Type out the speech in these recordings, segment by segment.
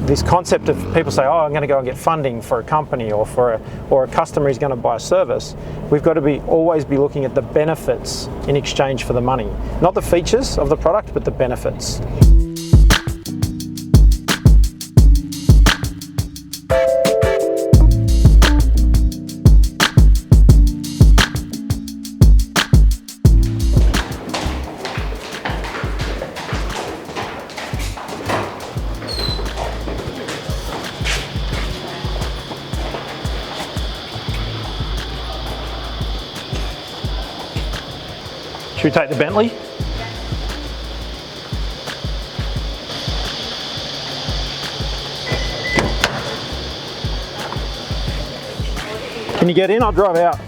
this concept of people say, oh, I'm going to go and get funding for a company or a customer is going to buy a service, we've got to always be looking at the benefits in exchange for the money. Not the features of the product, but the benefits. Should we take the Bentley? Can you get in? I'll drive out.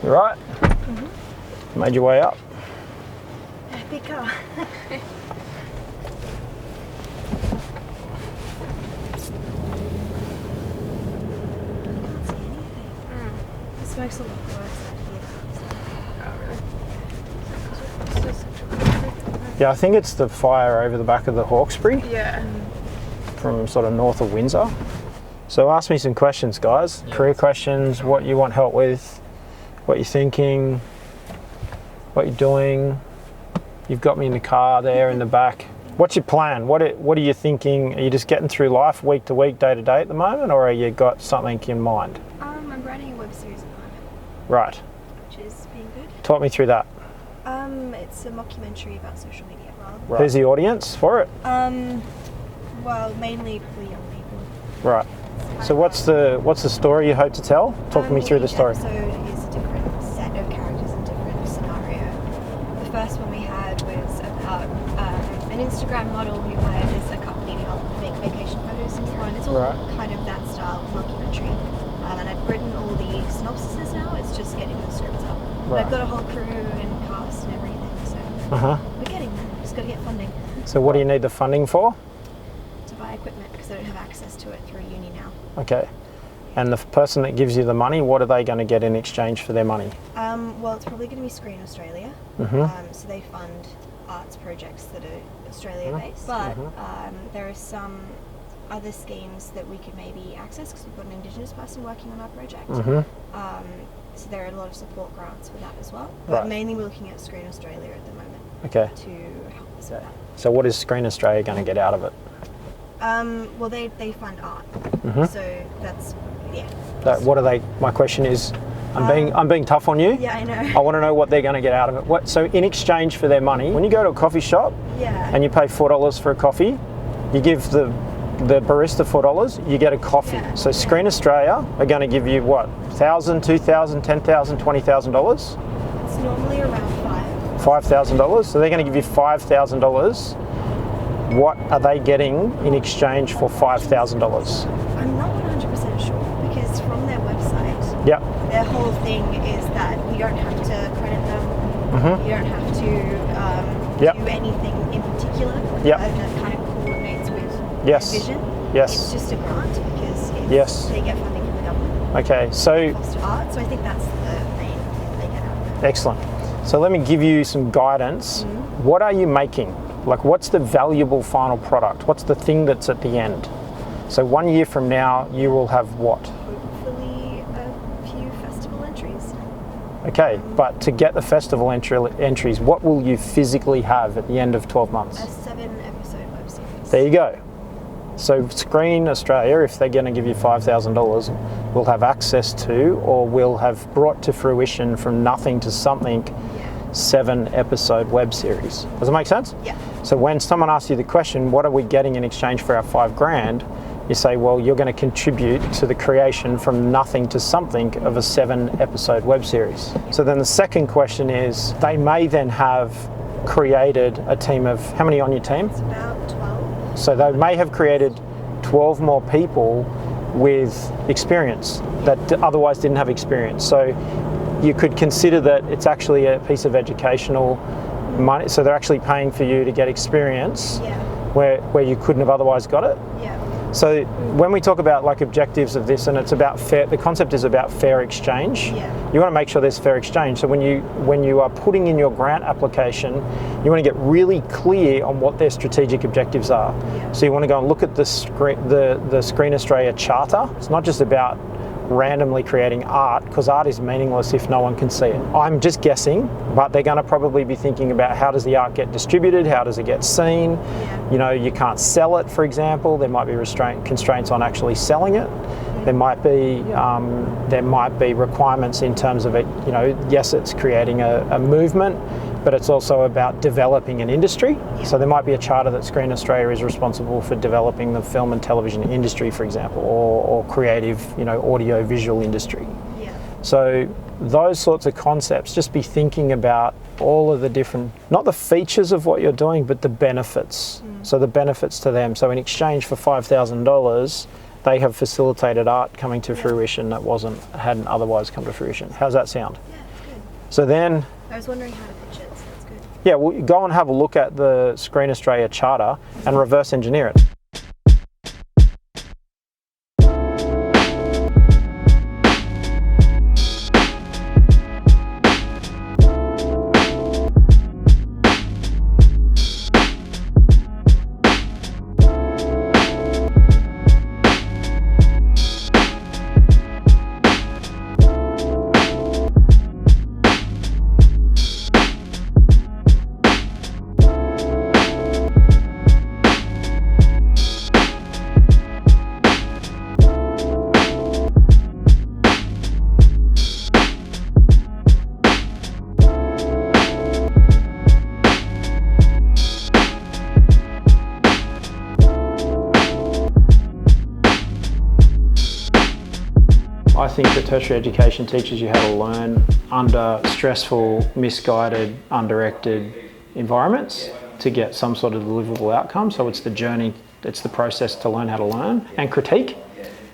You right? Mm-hmm. Made your way up. Big car. Smokes a lot worse out here. Yeah, I think it's the fire over the back of the Hawkesbury. Yeah. From sort of north of Windsor. So ask me some questions, guys. Yeah. Career questions, what you want help with, what you're thinking, what you're doing. You've got me in the car there in the back. What's your plan? What are you thinking? Are you just getting through life week to week, day to day at the moment, or have you got something in mind? I'm writing a web series at the moment. Right. Which is being good. Talk me through that. It's a mockumentary about social media. Right. Who's the audience for it? Well, mainly for young people. Right. So what's the story you hope to tell? Talk me through the story. Each episode is a different set of characters and different scenario. The first one we had was about an Instagram model who hired a company to help make vacation photos and so on. It's all kind of that style of mockumentary. And I've written all the synopsises now. It's just getting the scripts up. But I've got a whole crew and cast and everything. So we're getting there. Just got to get funding. So what do you need the funding for? To buy equipment because I don't have access to it through uni now. Okay. And the person that gives you the money, what are they going to get in exchange for their money? Well, it's probably going to be Screen Australia. So they fund arts projects that are Australia-based. But there are some other schemes that we could maybe access because we've got an Indigenous person working on our project. So there are a lot of support grants for that as well. But mainly we're looking at Screen Australia at the moment. Okay. To help us with that. So what is Screen Australia going to get out of it? Well, they fund art. So that's, what are they? My question is, I'm being tough on you. Yeah, I know. I want to know what they're going to get out of it. So in exchange for their money, when you go to a coffee shop and you pay $4 for a coffee, you give the barista $4, you get a coffee. So Screen Australia are going to give you what? $1,000, $2,000, $10,000, $20,000? It's normally around $5,000. So they're going to give you $5,000. What are they getting in exchange for $5,000? I'm not 100% sure because from their website, their whole thing is that you don't have to credit them. You don't have to do anything in particular. That kind of coordinates with their vision. It's just a grant because they get funding from the government. Okay, so foster art. So I think that's the main thing they get out of it. Excellent. So let me give you some guidance. What are you making? Like, what's the valuable final product? What's the thing that's at the end? So 1 year from now, you will have what? Hopefully a few festival entries. Okay, but to get the festival entries, what will you physically have at the end of 12 months? A 7-episode web series. There you go. So Screen Australia, if they're going to give you $5,000, will have access to, or will have brought to fruition from nothing to something, 7-episode web series. Does it make sense? Yeah. So when someone asks you the question, what are we getting in exchange for our $5,000? You say, well, you're going to contribute to the creation from nothing to something of a 7-episode web series. So then the second question is, they may then have created a team of, how many on your team? It's about 12. So they may have created 12 more people with experience that otherwise didn't have experience. So you could consider that it's actually a piece of educational money. So they're actually paying for you to get experience where you couldn't have otherwise got it. Yeah. So when we talk about like objectives of this, and it's about fair, the concept is about fair exchange. Yeah. You want to make sure there's fair exchange. So when you are putting in your grant application, you want to get really clear on what their strategic objectives are. Yeah. So you want to go and look at the Screen Australia Charter. It's not just about randomly creating art, because art is meaningless if no one can see it. I'm just guessing, but they're going to probably be thinking about how does the art get distributed, how does it get seen. Yeah. You know, you can't sell it, for example. There might be constraints on actually selling it. There might be requirements in terms of it. You know, yes, it's creating a movement, but it's also about developing an industry. Yeah. So there might be a charter that Screen Australia is responsible for developing the film and television industry, for example, or creative, you know, audio visual industry. Yeah. So those sorts of concepts, just be thinking about all of the different, not the features of what you're doing, but the benefits. So the benefits to them. So in exchange for $5,000, they have facilitated art coming to fruition that hadn't otherwise come to fruition. How's that sound? Yeah, that's good. So then, I was wondering how to pitch it, so that's good. yeah, well, go and have a look at the Screen Australia Charter and reverse engineer it. I think that tertiary education teaches you how to learn under stressful, misguided, undirected environments to get some sort of deliverable outcome. So it's the journey, it's the process to learn how to learn and critique,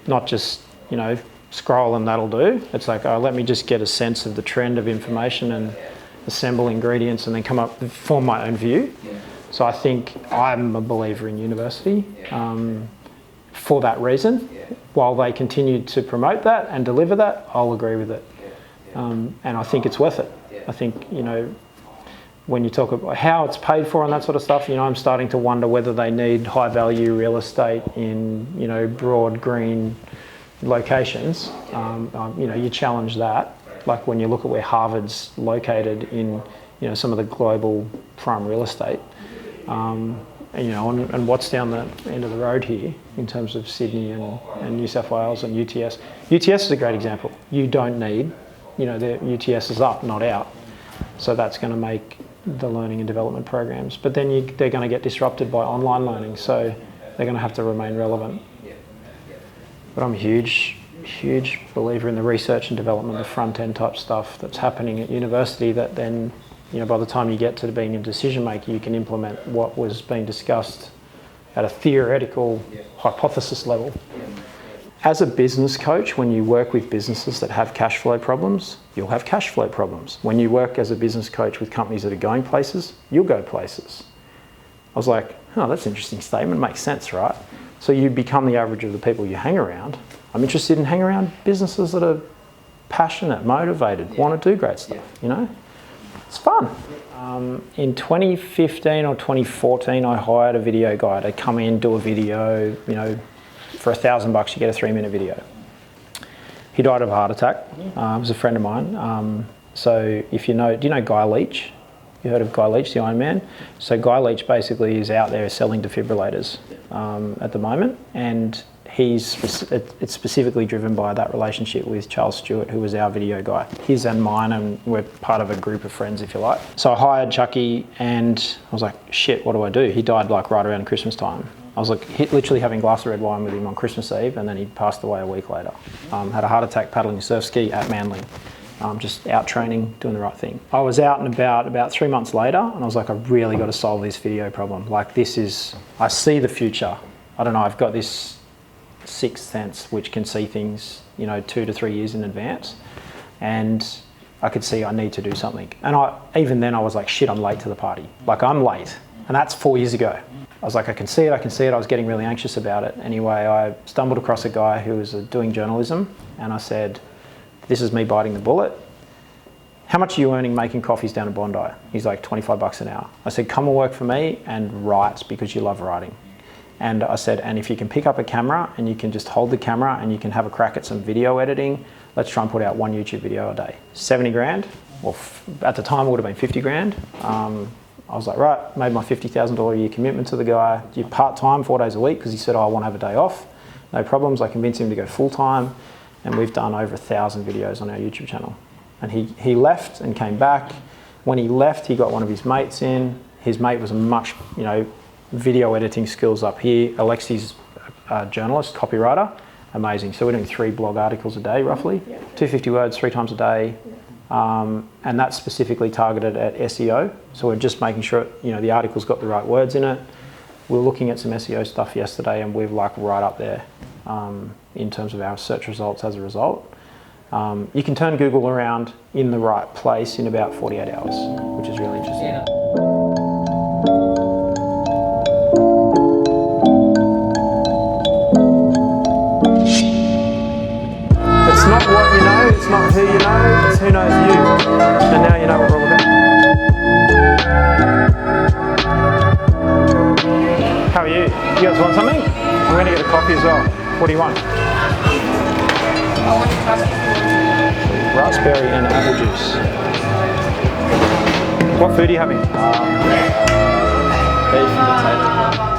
not just, you know, scroll and that'll do. It's like, oh, let me just get a sense of the trend of information and assemble ingredients and then form my own view. So I think I'm a believer in university for that reason. While they continue to promote that and deliver that, I'll agree with it. And I think it's worth it. I think, you know, when you talk about how it's paid for and that sort of stuff, you know, I'm starting to wonder whether they need high value real estate in, you know, broad green locations. You know, you challenge that. Like when you look at where Harvard's located in, you know, some of the global prime real estate. And, you know, and what's down the end of the road here in terms of Sydney and New South Wales and UTS. UTS is a great example. You don't need, you know, the UTS is up, not out. So that's going to make the learning and development programs. But then they're going to get disrupted by online learning, so they're going to have to remain relevant. But I'm a huge believer in the research and development, the front end type stuff that's happening at university that then, you know, by the time you get to being a decision maker, you can implement what was being discussed at a theoretical hypothesis level. As a business coach, when you work with businesses that have cash flow problems, you'll have cash flow problems. When you work as a business coach with companies that are going places, you'll go places. I was like, oh, that's an interesting statement, makes sense, right? So you become the average of the people you hang around. I'm interested in hanging around businesses that are passionate, motivated, want to do great stuff, you know? It's fun. In 2015 or 2014, I hired a video guy to come in, do a video, you know, for $1,000 you get a 3-minute video. He died of a heart attack. He was a friend of mine. So if you know, do you know Guy Leach? You heard of Guy Leach, the Iron Man? So Guy Leach basically is out there selling defibrillators at the moment, and it's specifically driven by that relationship with Charles Stewart, who was our video guy, his and mine, and we're part of a group of friends, if you like. So I hired Chucky, and I was like, shit, what do I do? He died like right around Christmas time. I was like literally having a glass of red wine with him on Christmas Eve, and then he passed away a week later. Had a heart attack paddling a surf ski at Manly. Just out training, doing the right thing. I was out and about 3 months later, and I was like, I've really got to solve this video problem. Like I see the future. I don't know, I've got this sixth sense which can see things, you know, 2 to 3 years in advance. And I could see I need to do something. And even then I was like, shit, I'm late to the party. Like I'm late. And that's 4 years ago. I was like, I can see it. I was getting really anxious about it. Anyway, I stumbled across a guy who was doing journalism, and I said, this is me biting the bullet. How much are you earning making coffees down in Bondi? He's like, 25 bucks an hour. I said, come and work for me and write because you love writing. And I said, and if you can pick up a camera and you can just hold the camera and you can have a crack at some video editing, let's try and put out 1 YouTube video a day. 70 grand, well, at the time it would have been 50 grand. I was like, right, made my $50,000 a year commitment to the guy. Do part-time, 4 days a week, because he said, oh, I want to have a day off. No problems. I convinced him to go full-time, and we've done over 1,000 videos on our YouTube channel. And he left and came back. When he left, he got one of his mates in. His mate was a much, video editing skills up here. Alexi's a journalist, copywriter, amazing. So we're doing 3 blog articles a day, roughly, 250 words 3 times a day. And that's specifically targeted at SEO. So we're just making sure, the article's got the right words in it. We were looking at some SEO stuff yesterday, and we're like right up there in terms of our search results as a result. You can turn Google around in the right place in about 48 hours, which is really interesting. Yeah. It's not what you know, it's not who you know, it's who knows you. And now you know what we're all about. How are you? You guys want something? I'm going to get a coffee as well. What do you want? Raspberry and apple juice. What food are you having? Beef and potato.